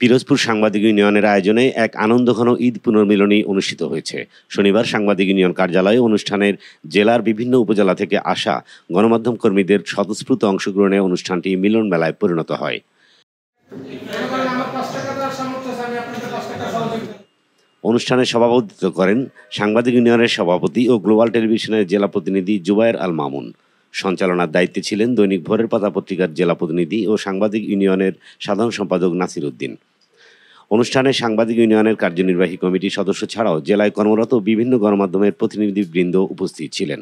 পিরোজপুর সাংবাদিক ইউনিয়নের আয়োজনে এক আনন্দঘন ঈদ পুনর্মিলনী অনুষ্ঠিত হয়েছে। শনিবার সাংবাদিক ইউনিয়ন কার্যালয়ে অনুষ্ঠানের জেলার বিভিন্ন উপজেলা থেকে আসা গণমাধ্যম কর্মীদের স্বতঃস্ফূর্ত অংশগ্রহণে অনুষ্ঠানটি মিলন মেলায় পরিণত হয়। অনুষ্ঠানে সভাপতিত্ব করেন সাংবাদিক ইউনিয়নের সভাপতি ও গ্লোবাল টেলিভিশনের জেলা প্রতিনিধি জুবায়ের আল মামুন। সঞ্চালনার দায়িত্বে ছিলেন দৈনিক ভোরের পাতা পত্রিকার জেলা প্রতিনিধি ও সাংবাদিক ইউনিয়নের সাধারণ সম্পাদক নাসির উদ্দিন। অনুষ্ঠানে সাংবাদিক ইউনিয়নের কার্যনির্বাহী কমিটির সদস্য ছাড়াও জেলায় কর্মরত বিভিন্ন গণমাধ্যমের প্রতিনিধিবৃন্দ উপস্থিত ছিলেন।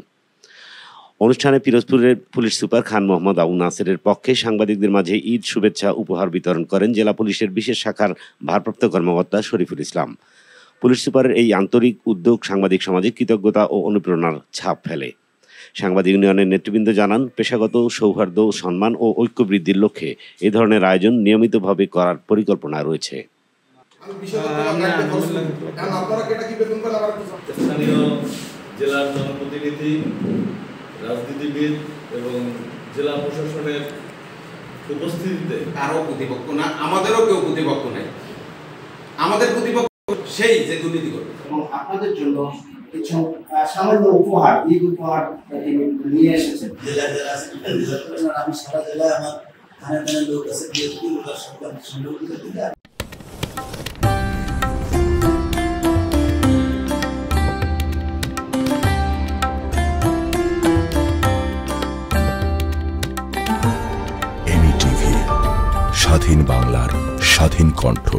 অনুষ্ঠানে পিরোজপুরের পুলিশ সুপার খান মোহাম্মদ আবু নাসেরের পক্ষে সাংবাদিকদের মাঝে ঈদ শুভেচ্ছা উপহার বিতরণ করেন জেলা পুলিশের বিশেষ শাখার ভারপ্রাপ্ত কর্মকর্তা শরীফুল ইসলাম। পুলিশ সুপারের এই আন্তরিক উদ্যোগ সাংবাদিক সমাজে কৃতজ্ঞতা ও অনুপ্রেরণার ছাপ ফেলে। সাংবাদিক ইউনিয়নের নেতৃবৃন্দ জানান, পেশাগত সৌহার্দ্য, সম্মান ও ঐক্য বৃদ্ধির লক্ষ্যে এ ধরনের আয়োজন নিয়মিতভাবে করার পরিকল্পনা রয়েছে। স্থানীয় জেলার জনপ্রতিনিধি, রাজনীতিবিদ এবং জেলা প্রশাসনের উপস্থিতিতে কারো প্রতিপক্ষ না, আমাদেরও কেউ প্রতিপক্ষ নেই। আমাদের প্রতিপক্ষ সেই যে দুর্নীতি করবে। এবং আপনাদের জন্য কিছু সামান্য উপহার, ঈদ উপহার তিনি নিয়ে এসেছেন। আমি সারা জেলায় আমার থানায় থানায় লোক আছে, এমই টিভি, স্বাধীন বাংলার স্বাধীন কণ্ঠ।